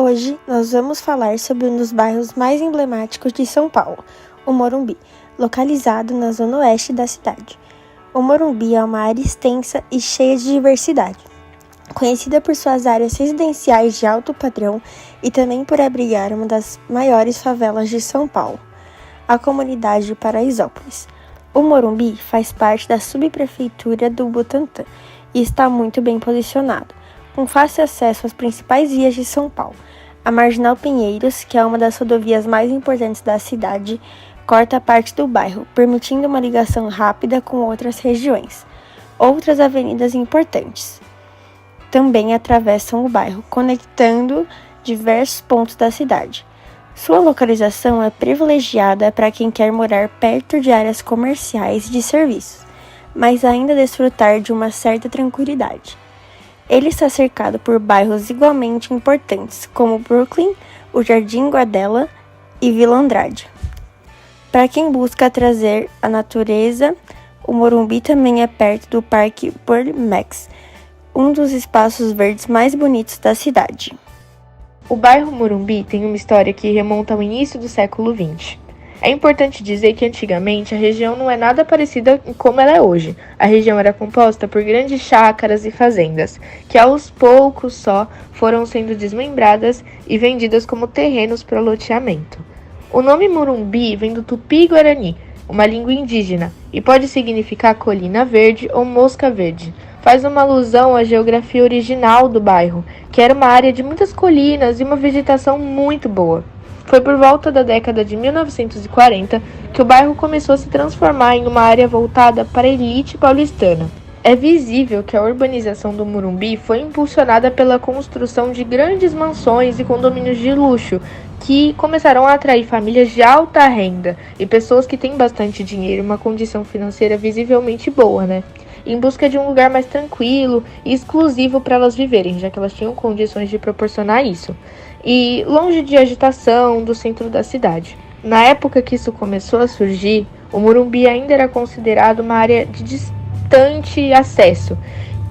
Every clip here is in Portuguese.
Hoje nós vamos falar sobre um dos bairros mais emblemáticos de São Paulo, o Morumbi, localizado na zona oeste da cidade. O Morumbi é uma área extensa e cheia de diversidade, conhecida por suas áreas residenciais de alto padrão e também por abrigar uma das maiores favelas de São Paulo, a comunidade de Paraisópolis. O Morumbi faz parte da subprefeitura do Butantã e está muito bem posicionado, com fácil acesso às principais vias de São Paulo. A Marginal Pinheiros, que é uma das rodovias mais importantes da cidade, corta parte do bairro, permitindo uma ligação rápida com outras regiões. Outras avenidas importantes também atravessam o bairro, conectando diversos pontos da cidade. Sua localização é privilegiada para quem quer morar perto de áreas comerciais e de serviços, mas ainda desfrutar de uma certa tranquilidade. Ele está cercado por bairros igualmente importantes, como Brooklyn, o Jardim Guadela e Vila Andrade. Para quem busca trazer a natureza, o Morumbi também é perto do Parque Burle Marx, um dos espaços verdes mais bonitos da cidade. O bairro Morumbi tem uma história que remonta ao início do século XX. É importante dizer que antigamente a região não é nada parecida com como ela é hoje. A região era composta por grandes chácaras e fazendas, que aos poucos só foram sendo desmembradas e vendidas como terrenos para loteamento. O nome Morumbi vem do Tupi-Guarani, uma língua indígena, e pode significar colina verde ou mosca verde. Faz uma alusão à geografia original do bairro, que era uma área de muitas colinas e uma vegetação muito boa. Foi por volta da década de 1940 que o bairro começou a se transformar em uma área voltada para a elite paulistana. É visível que a urbanização do Morumbi foi impulsionada pela construção de grandes mansões e condomínios de luxo, que começaram a atrair famílias de alta renda e pessoas que têm bastante dinheiro e uma condição financeira visivelmente boa, em busca de um lugar mais tranquilo e exclusivo para elas viverem, já que elas tinham condições de proporcionar isso, e longe de agitação do centro da cidade. Na época que isso começou a surgir, o Morumbi ainda era considerado uma área de distante acesso,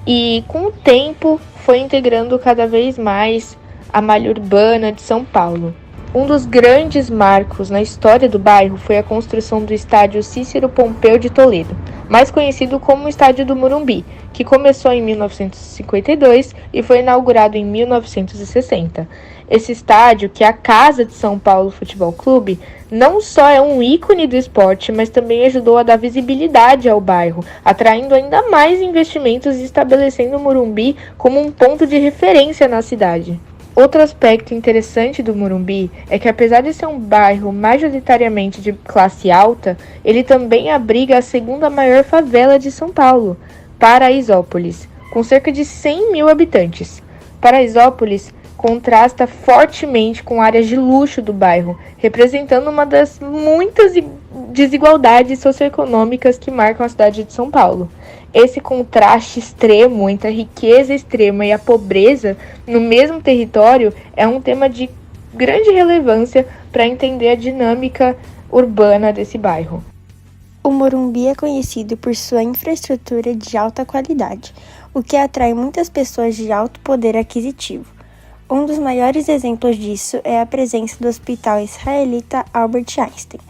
e com o tempo foi integrando cada vez mais a malha urbana de São Paulo. Um dos grandes marcos na história do bairro foi a construção do estádio Cícero Pompeu de Toledo, mais conhecido como o Estádio do Morumbi, que começou em 1952 e foi inaugurado em 1960. Esse estádio, que é a casa de São Paulo Futebol Clube, não só é um ícone do esporte, mas também ajudou a dar visibilidade ao bairro, atraindo ainda mais investimentos e estabelecendo o Morumbi como um ponto de referência na cidade. Outro aspecto interessante do Morumbi é que, apesar de ser um bairro majoritariamente de classe alta, ele também abriga a segunda maior favela de São Paulo, Paraisópolis, com cerca de 100 mil habitantes. Paraisópolis contrasta fortemente com áreas de luxo do bairro, representando uma das muitas desigualdades socioeconômicas que marcam a cidade de São Paulo. Esse contraste extremo entre a riqueza extrema e a pobreza no mesmo território é um tema de grande relevância para entender a dinâmica urbana desse bairro. O Morumbi é conhecido por sua infraestrutura de alta qualidade, o que atrai muitas pessoas de alto poder aquisitivo. Um dos maiores exemplos disso é a presença do Hospital Israelita Albert Einstein,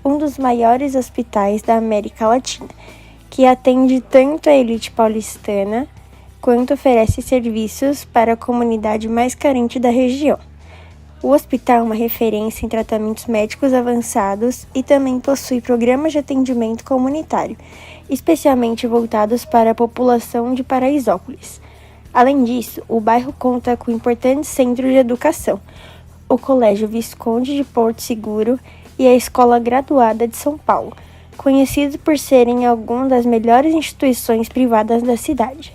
um dos maiores hospitais da América Latina, que atende tanto a elite paulistana quanto oferece serviços para a comunidade mais carente da região. O hospital é uma referência em tratamentos médicos avançados e também possui programas de atendimento comunitário, especialmente voltados para a população de Paraisópolis. Além disso, o bairro conta com importantes centros de educação, o Colégio Visconde de Porto Seguro e a Escola Graduada de São Paulo, conhecidos por serem algumas das melhores instituições privadas da cidade.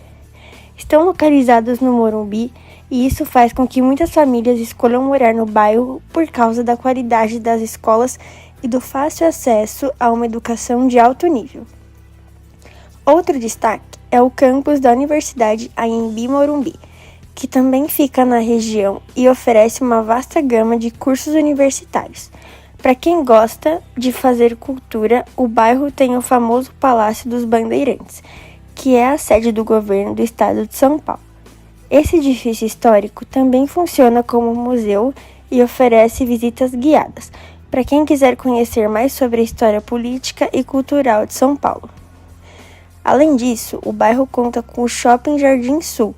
Estão localizados no Morumbi e isso faz com que muitas famílias escolham morar no bairro por causa da qualidade das escolas e do fácil acesso a uma educação de alto nível. Outro destaque é o campus da Universidade Anhembi Morumbi, que também fica na região e oferece uma vasta gama de cursos universitários. Para quem gosta de fazer cultura, o bairro tem o famoso Palácio dos Bandeirantes, que é a sede do governo do estado de São Paulo. Esse edifício histórico também funciona como museu e oferece visitas guiadas para quem quiser conhecer mais sobre a história política e cultural de São Paulo. Além disso, o bairro conta com o Shopping Jardim Sul,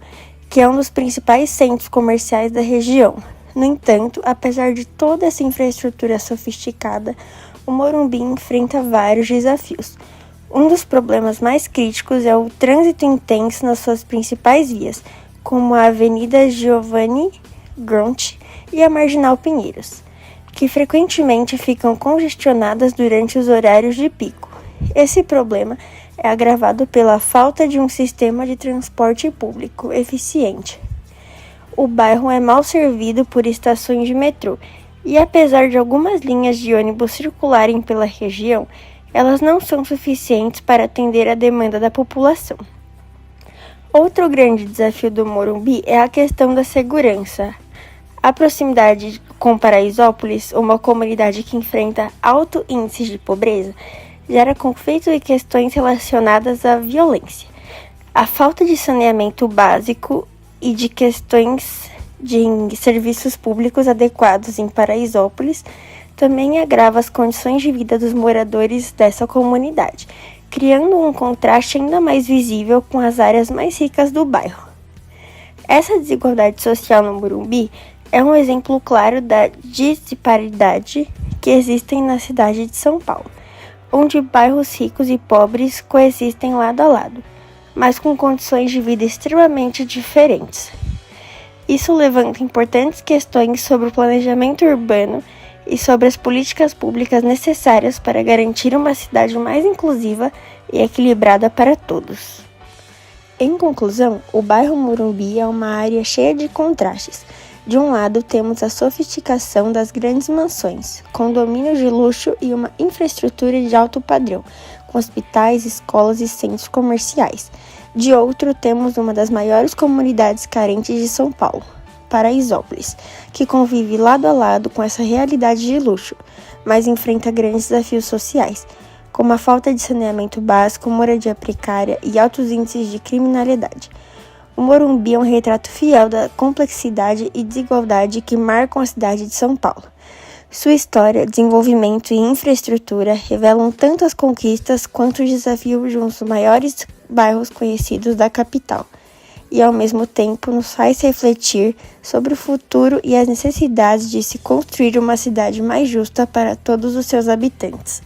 que é um dos principais centros comerciais da região. No entanto, apesar de toda essa infraestrutura sofisticada, o Morumbi enfrenta vários desafios. Um dos problemas mais críticos é o trânsito intenso nas suas principais vias, como a Avenida Giovanni Gronchi e a Marginal Pinheiros, que frequentemente ficam congestionadas durante os horários de pico. Esse problema é agravado pela falta de um sistema de transporte público eficiente. O bairro é mal servido por estações de metrô e, apesar de algumas linhas de ônibus circularem pela região, elas não são suficientes para atender a demanda da população. Outro grande desafio do Morumbi é a questão da segurança. A proximidade com Paraisópolis, uma comunidade que enfrenta alto índice de pobreza, gera conflitos e questões relacionadas à violência. A falta de saneamento básico e de questões de serviços públicos adequados em Paraisópolis também agrava as condições de vida dos moradores dessa comunidade, criando um contraste ainda mais visível com as áreas mais ricas do bairro. Essa desigualdade social no Morumbi é um exemplo claro da disparidade que existem na cidade de São Paulo, onde bairros ricos e pobres coexistem lado a lado, mas com condições de vida extremamente diferentes. Isso levanta importantes questões sobre o planejamento urbano e sobre as políticas públicas necessárias para garantir uma cidade mais inclusiva e equilibrada para todos. Em conclusão, o bairro Morumbi é uma área cheia de contrastes. De um lado, temos a sofisticação das grandes mansões, condomínios de luxo e uma infraestrutura de alto padrão, com hospitais, escolas e centros comerciais. De outro, temos uma das maiores comunidades carentes de São Paulo, Paraisópolis, que convive lado a lado com essa realidade de luxo, mas enfrenta grandes desafios sociais, como a falta de saneamento básico, moradia precária e altos índices de criminalidade. O Morumbi é um retrato fiel da complexidade e desigualdade que marcam a cidade de São Paulo. Sua história, desenvolvimento e infraestrutura revelam tanto as conquistas quanto os desafios de um dos maiores bairros conhecidos da capital, e ao mesmo tempo nos faz refletir sobre o futuro e as necessidades de se construir uma cidade mais justa para todos os seus habitantes.